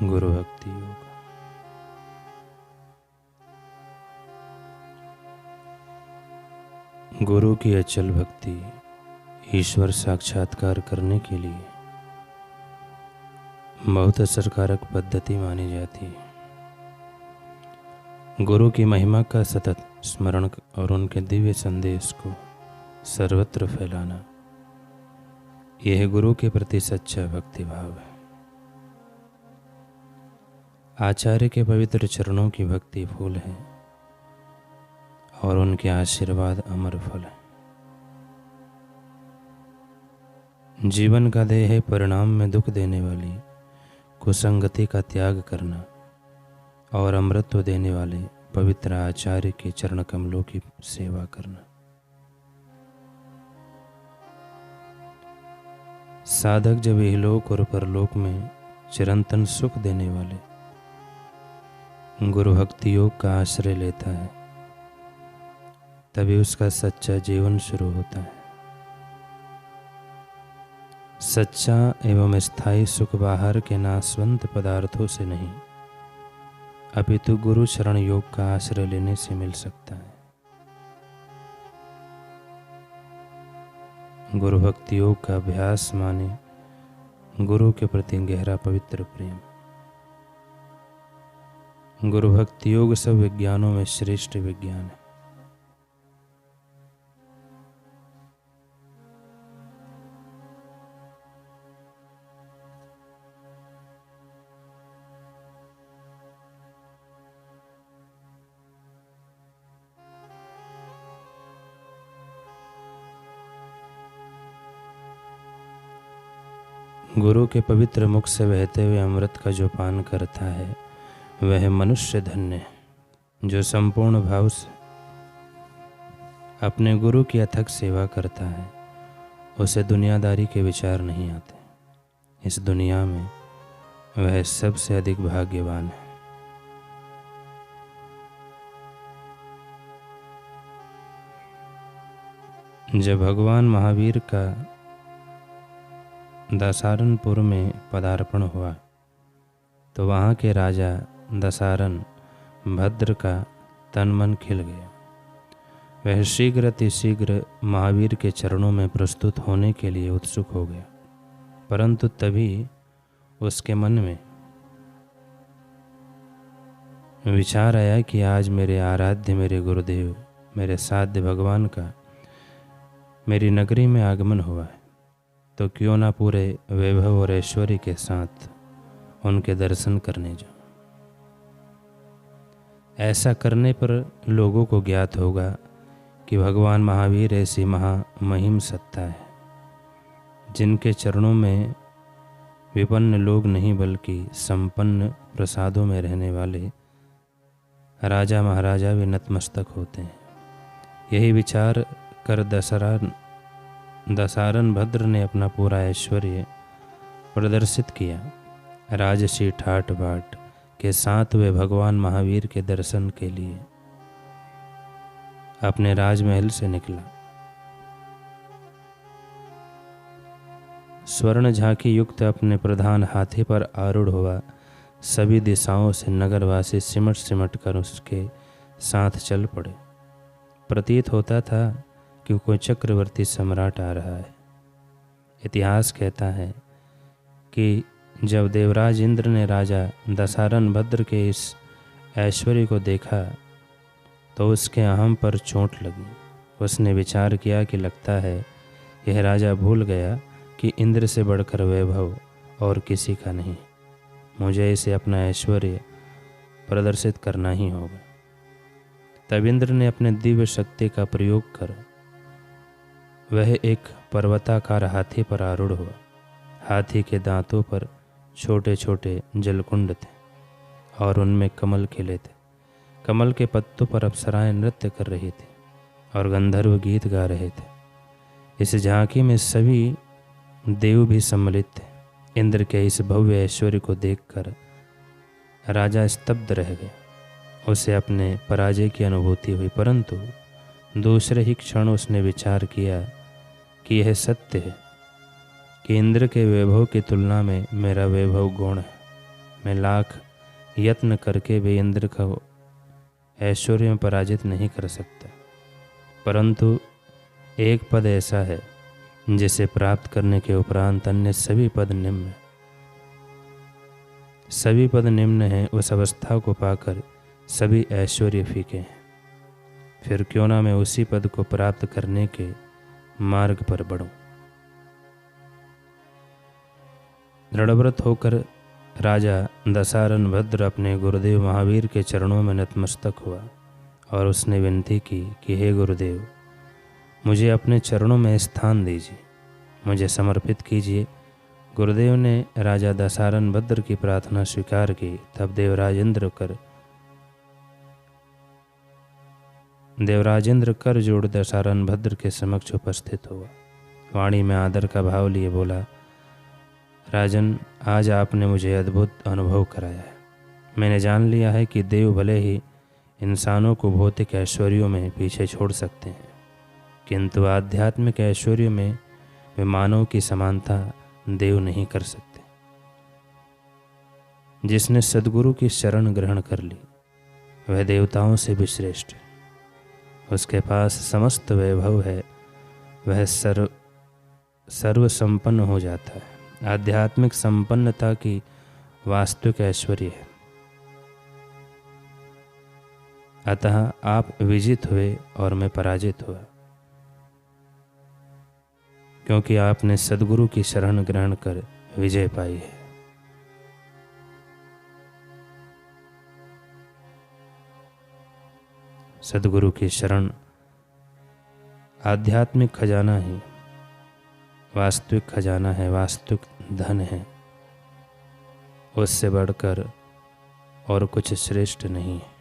गुरु भक्ति योग। गुरु की अचल भक्ति ईश्वर साक्षात्कार करने के लिए बहुत असरकारक पद्धति मानी जाती है। गुरु की महिमा का सतत स्मरण और उनके दिव्य संदेश को सर्वत्र फैलाना, यह गुरु के प्रति सच्चा भक्ति भाव है। आचार्य के पवित्र चरणों की भक्ति फूल है और उनके आशीर्वाद अमर फल है। जीवन का ध्येय है परिणाम में दुख देने वाली कुसंगति का त्याग करना और अमृतत्व देने वाले पवित्र आचार्य के चरण कमलों की सेवा करना। साधक जब इहलोक और परलोक में चिरंतन सुख देने वाले गुरु भक्ति योग का आश्रय लेता है, तभी उसका सच्चा जीवन शुरू होता है। सच्चा एवं स्थायी सुख बाहर के नाशवंत पदार्थों से नहीं, अपितु गुरु शरण योग का आश्रय लेने से मिल सकता है। गुरु भक्ति योग का अभ्यास माने गुरु के प्रति गहरा पवित्र प्रेम। गुरु भक्ति योग सब विज्ञानों में श्रेष्ठ विज्ञान है। गुरु के पवित्र मुख से बहते हुए अमृत का जो पान करता है, वह मनुष्य धन्य है। जो संपूर्ण भाव से अपने गुरु की अथक सेवा करता है, उसे दुनियादारी के विचार नहीं आते। इस दुनिया में वह सबसे अधिक भाग्यवान है। जब भगवान महावीर का दसारनपुर में पदार्पण हुआ, तो वहाँ के राजा दसारन भद्र का तन मन खिल गया। वह शीघ्र अतिशीघ्र महावीर के चरणों में प्रस्तुत होने के लिए उत्सुक हो गया, परंतु तभी उसके मन में विचार आया कि आज मेरे आराध्य, मेरे गुरुदेव, मेरे साध्य भगवान का मेरी नगरी में आगमन हुआ है, तो क्यों ना पूरे वैभव और ऐश्वर्य के साथ उनके दर्शन करने जाऊं। ऐसा करने पर लोगों को ज्ञात होगा कि भगवान महावीर ऐसी महामहिम सत्ता है, जिनके चरणों में विपन्न लोग नहीं बल्कि संपन्न प्रसादों में रहने वाले राजा महाराजा भी नतमस्तक होते हैं। यही विचार कर दसारन भद्र ने अपना पूरा ऐश्वर्य प्रदर्शित किया। राजसी ठाट बाट के साथ वे भगवान महावीर के दर्शन के लिए अपने राजमहल से निकला। स्वर्ण झांकी युक्त अपने प्रधान हाथी पर आरूढ़ हुआ सभी दिशाओं से नगरवासी सिमट सिमट कर उसके साथ चल पड़े। प्रतीत होता था कि कोई चक्रवर्ती सम्राट आ रहा है। इतिहास कहता है कि जब देवराज इंद्र ने राजा दसारन भद्र के इस ऐश्वर्य को देखा, तो उसके अहम पर चोट लगी। उसने विचार किया कि लगता है यह राजा भूल गया कि इंद्र से बढ़कर वैभव और किसी का नहीं। मुझे इसे अपना ऐश्वर्य प्रदर्शित करना ही होगा। तब इंद्र ने अपने दिव्य शक्ति का प्रयोग कर वह एक पर्वताकार हाथी पर आरूढ़ हुआ। हाथी के दांतों पर छोटे छोटे जलकुंड थे और उनमें कमल खिले थे। कमल के पत्तों पर अप्सराएं नृत्य कर रही थी और गंधर्व गीत गा रहे थे। इस झांकी में सभी देव भी सम्मिलित थे। इंद्र के इस भव्य ऐश्वर्य को देखकर राजा स्तब्ध रह गए। उसे अपने पराजय की अनुभूति हुई, परंतु दूसरे ही क्षण उसने विचार किया कि यह सत्य है कि इंद्र के वैभव की तुलना में मेरा वैभव गौण है। मैं लाख यत्न करके भी इंद्र को ऐश्वर्य में पराजित नहीं कर सकता, परंतु एक पद ऐसा है जिसे प्राप्त करने के उपरांत अन्य सभी पद निम्न हैं। उस अवस्था को पाकर सभी ऐश्वर्य फीके हैं। फिर क्यों ना मैं उसी पद को प्राप्त करने के मार्ग पर बढ़ूं। दृढ़व्रत होकर राजा दशारण भद्र अपने गुरुदेव महावीर के चरणों में नतमस्तक हुआ और उसने विनती की कि हे गुरुदेव, मुझे अपने चरणों में स्थान दीजिए, मुझे समर्पित कीजिए। गुरुदेव ने राजा दशारण भद्र की प्रार्थना स्वीकार की। तब देवराजेंद्र कर जोड़ दशारण भद्र के समक्ष उपस्थित हुआ। वाणी में आदर का भाव लिए बोला, राजन, आज आपने मुझे अद्भुत अनुभव कराया है। मैंने जान लिया है कि देव भले ही इंसानों को भौतिक ऐश्वर्यों में पीछे छोड़ सकते हैं, किंतु आध्यात्मिक ऐश्वर्यों में वे मानव की समानता देव नहीं कर सकते। जिसने सद्गुरु की शरण ग्रहण कर ली वह देवताओं से भी श्रेष्ठ है। उसके पास समस्त वैभव है, वह सर्व संपन्न हो जाता है। आध्यात्मिक संपन्नता की वास्तविक ऐश्वर्य है। अतः आप विजित हुए और मैं पराजित हुआ, क्योंकि आपने सद्गुरु की शरण ग्रहण कर विजय पाई है। सद्गुरु की शरण आध्यात्मिक खजाना ही वास्तविक खजाना है, वास्तविक धन है। उससे बढ़कर और कुछ श्रेष्ठ नहीं है।